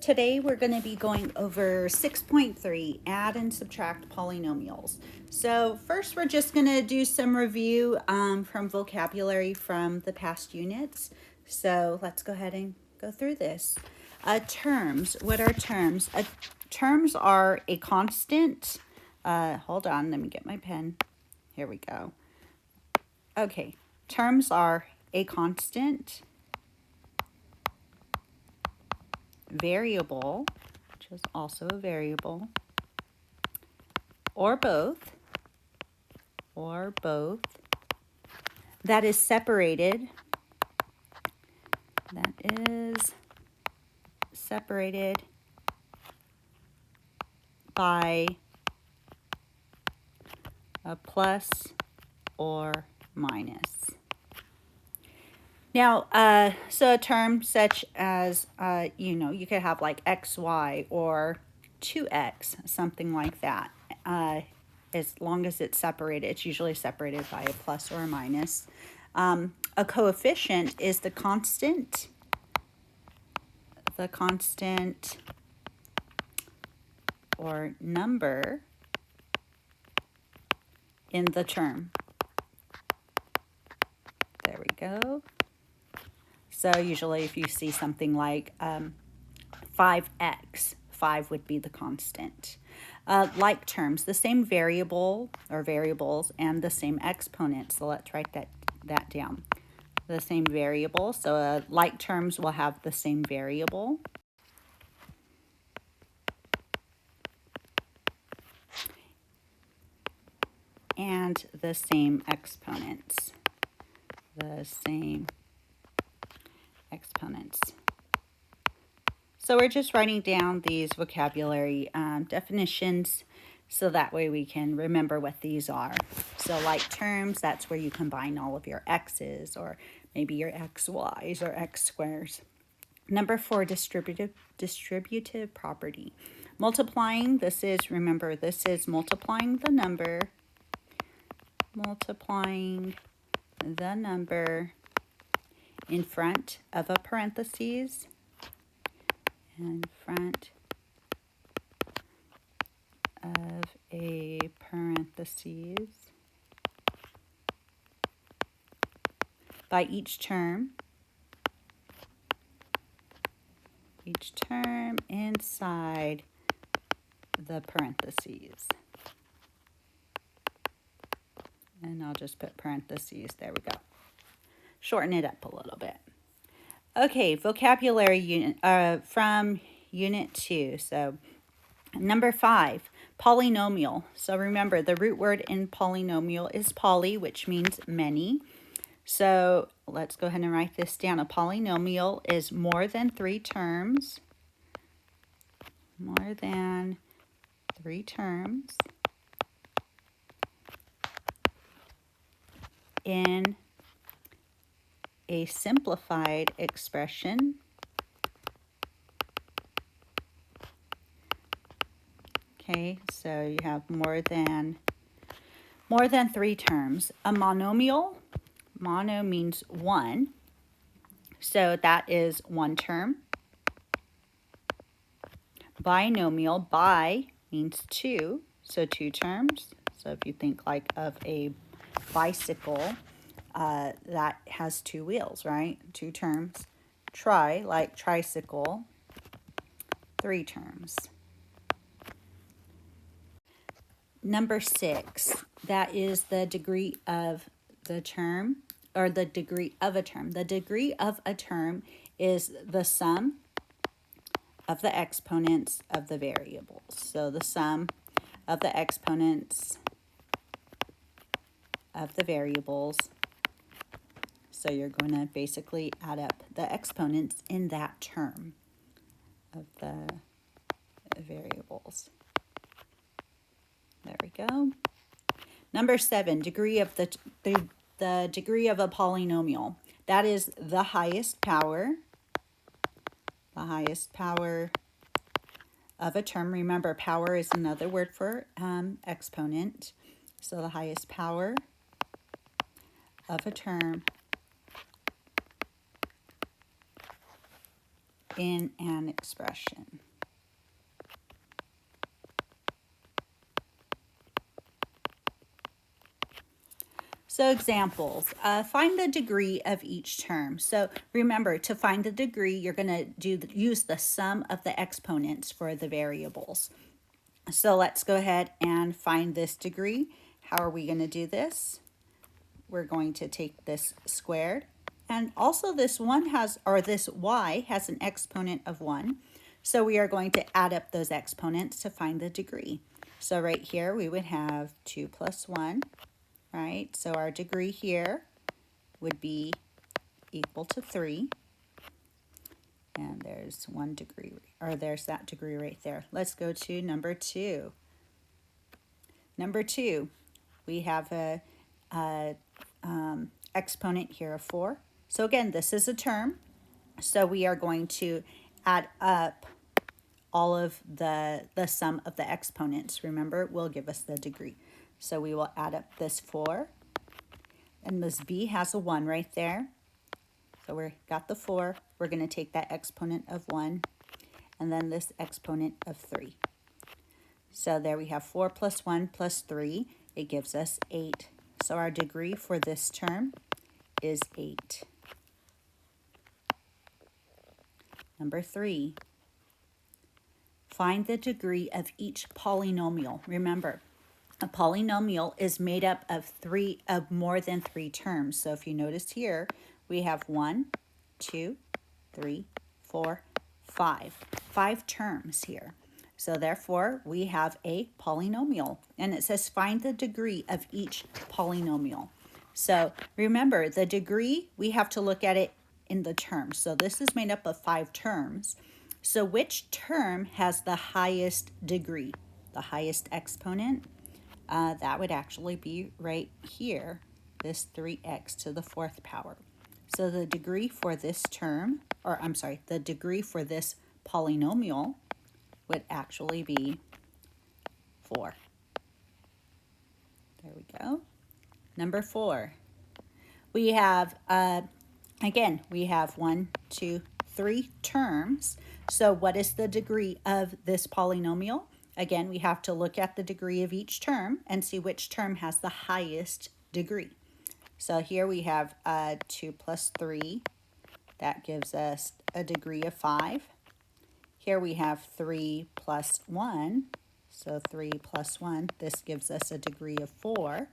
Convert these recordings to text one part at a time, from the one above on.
today we're going to be going over 6.3, add and subtract polynomials. So first we're just going to do some review from vocabulary from the past units. So let's go ahead and go through this. Terms, what are terms? Terms are a constant. Hold on, let me get my pen. Here we go. Okay, terms are a constant, variable, which is also a variable, or both, that is separated, by a plus or minus. Now, so a term such as, you could have like xy or 2x, something like that. As long as it's separated, it's usually separated by a plus or a minus. A coefficient is the constant or number in the term. There we go. So usually if you see something like 5x, 5 would be the constant. Like terms, the same variable or variables and the same exponent. So let's write that down. The same variable. So like terms will have the same variable. And the same exponents. So we're just writing down these vocabulary definitions so that way we can remember what these are. So like terms, that's where you combine all of your x's or maybe your xy's or x squares. Number 4, distributive property. Multiplying, remember, this is multiplying the number in front of a parentheses, by each term inside the parentheses. And I'll just put parentheses. There we go. Shorten it up a little bit. Okay, vocabulary unit from Unit 2. So number 5, polynomial. So remember, the root word in polynomial is poly, which means many. So let's go ahead and write this down. A polynomial is more than 3 terms. In a simplified expression okay, so you have more than 3 terms. A monomial, mono means 1, so that is 1 term. Binomial, bi means 2, so 2 terms. So if you think like of a bicycle, that has 2 wheels, right? 2 terms. Tri, like tricycle, 3 terms. Number 6, that is the degree of the term, or the degree of a term. The degree of a term is the sum of the exponents of the variables. So the sum of the exponents of the variables. So you're going to basically add up the exponents in that term of the variables. There we go. Number 7, degree of the degree of a polynomial. That is the highest power. The highest power of a term. Remember, power is another word for exponent. So the highest power of a term in an expression. So examples, find the degree of each term. So remember, to find the degree, you're going to use the sum of the exponents for the variables. So let's go ahead and find this degree. How are we going to do this? We're going to take this squared, and also this this y has an exponent of 1. So we are going to add up those exponents to find the degree. So right here we would have 2 plus 1. Right, so our degree here would be equal to 3. And there's 1 degree, or there's that degree right there. Let's go to number 2. Number 2, we have a exponent here of 4. So again, this is a term. So we are going to add up all of the sum of the exponents. Remember, it will give us the degree. So we will add up this 4, and this b has a 1 right there. So we got the 4. We're going to take that exponent of 1, and then this exponent of 3. So there we have 4 plus 1 plus 3. It gives us 8. So our degree for this term is 8. Number 3, find the degree of each polynomial. Remember, a polynomial is made up of more than 3 terms. So if you notice here, we have 1, 2, 3, 4, 5. 5 terms here. So therefore, we have a polynomial. And it says find the degree of each polynomial. So remember, the degree, we have to look at it in the terms. So this is made up of 5 terms. So which term has the highest degree? The highest exponent? That would actually be right here, this 3x to the 4th power. So the degree for this term, or I'm sorry, the degree for this polynomial would actually be 4. There we go. Number 4, we have, again, we have 1, 2, 3 terms. So what is the degree of this polynomial? Again, we have to look at the degree of each term and see which term has the highest degree. So here we have 2 plus 3. That gives us a degree of 5. Here we have 3 plus 1. So 3 plus 1, this gives us a degree of 4.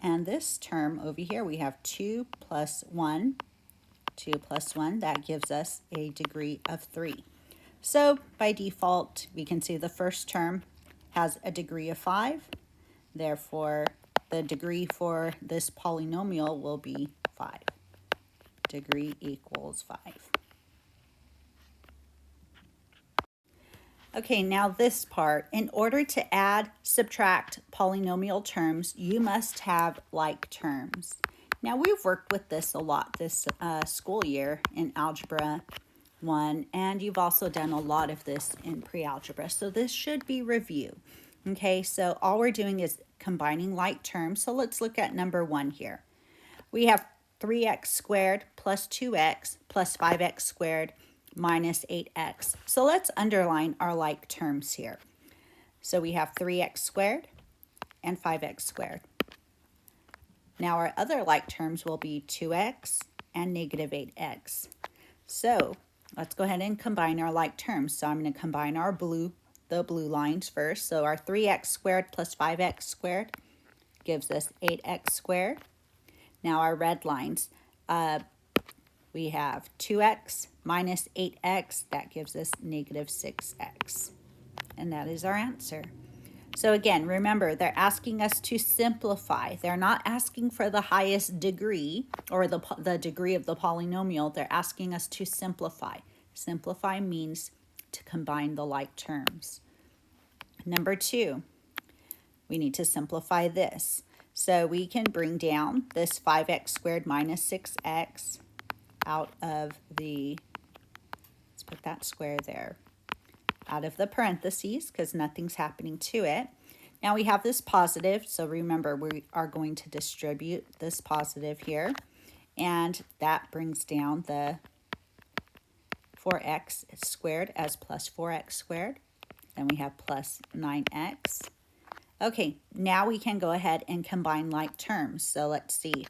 And this term over here, we have 2 plus 1. 2 plus 1, that gives us a degree of 3. So by default, we can see the first term has a degree of 5. Therefore, the degree for this polynomial will be 5. Degree equals 5. Okay, now this part. In order to add, subtract polynomial terms, you must have like terms. Now, we've worked with this a lot this school year in Algebra 1, and you've also done a lot of this in pre-algebra. So this should be review. Okay, so all we're doing is combining like terms. So let's look at number 1 here. We have 3x squared plus 2x plus 5x squared minus 8x. So let's underline our like terms here. So we have 3x squared and 5x squared. Now our other like terms will be 2x and negative 8x. So let's go ahead and combine our like terms. So I'm going to combine the blue lines first. So our 3x squared plus 5x squared gives us 8x squared. Now our red lines, we have 2x minus 8x. That gives us negative 6x. And that is our answer. So again, remember, they're asking us to simplify. They're not asking for the highest degree or the degree of the polynomial. They're asking us to simplify. Simplify means to combine the like terms. Number 2, we need to simplify this. So we can bring down this 5x squared minus 6x out of the, let's put that square there, out of the parentheses because nothing's happening to it. Now we have this positive, so remember we are going to distribute this positive here, and that brings down the 4x squared as plus 4x squared. Then we have plus 9x. Okay, now we can go ahead and combine like terms. So let's see.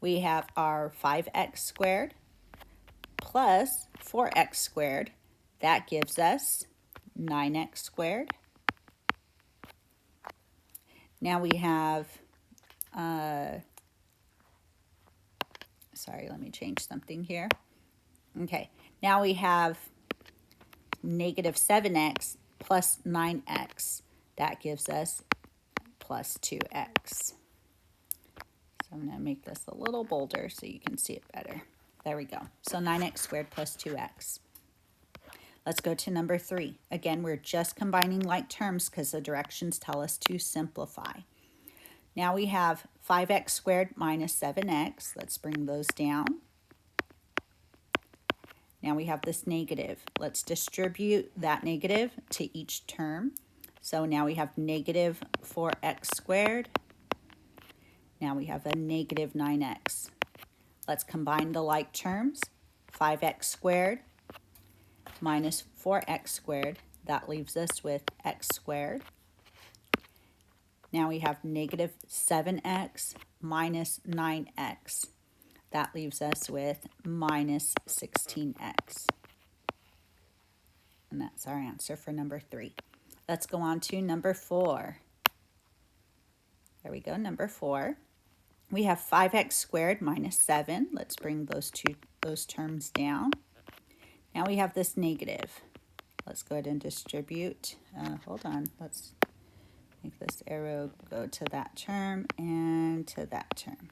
We have our 5x squared plus 4x squared. That gives us 9x squared. Now we have, sorry, let me change something here. Okay, now we have negative 7x plus 9x. That gives us plus 2x. So I'm going to make this a little bolder so you can see it better. There we go. So 9x squared plus 2x. Let's go to number 3. Again, we're just combining like terms because the directions tell us to simplify. Now we have 5x squared minus 7x. Let's bring those down. Now we have this negative. Let's distribute that negative to each term. So now we have negative 4x squared. Now we have a negative 9x. Let's combine the like terms. 5x squared minus 4x squared. That leaves us with x squared. Now we have negative 7x minus 9x. That leaves us with minus 16x. And that's our answer for number 3. Let's go on to number 4. There we go, number 4. We have 5x squared minus 7. Let's bring those terms down. Now we have this negative. Let's go ahead and distribute. Hold on. Let's make this arrow go to that term and to that term.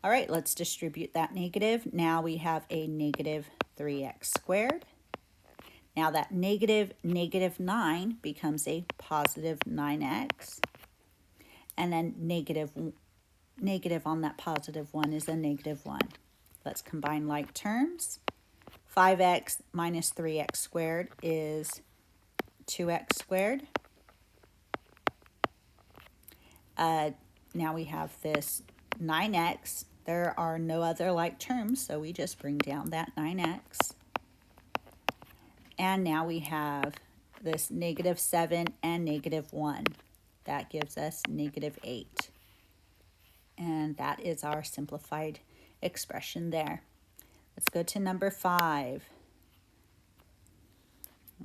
All right, let's distribute that negative. Now we have a negative 3x squared. Now that negative 9 becomes a positive 9x. And then negative on that positive 1 is a negative 1. Let's combine like terms. 5x minus 3x squared is 2x squared. Now we have this 9x. There are no other like terms, so we just bring down that 9x. And now we have this negative 7 and negative 1. That gives us negative 8. And that is our simplified expression there. Let's go to number 5.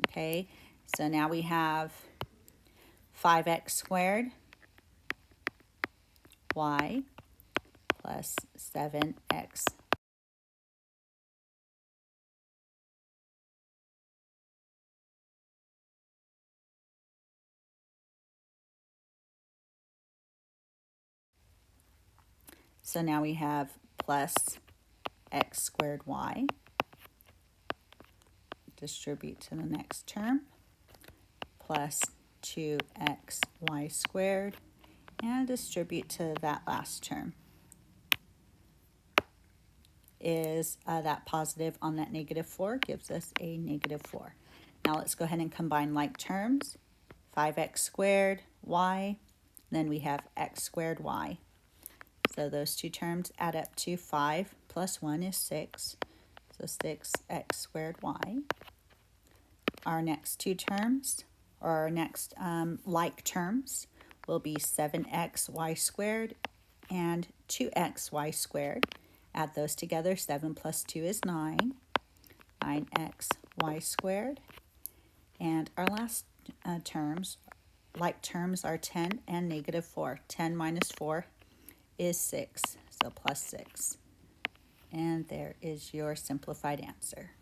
Okay, so now we have 5x squared y plus 7x . So now we have plus x squared y. Distribute to the next term. Plus 2xy squared. And distribute to that last term. Is that positive on that negative 4 gives us a negative 4. Now let's go ahead and combine like terms. 5x squared y. Then we have x squared y. So those two terms add up to 5 plus 1 is 6. So 6x squared y. Our next two terms, or our next like terms, will be 7xy squared and 2xy squared. Add those together. 7 plus 2 is 9. 9xy squared. And our last terms, like terms, are 10 and negative 4. 10 minus 4 is 6, so plus 6. And there is your simplified answer.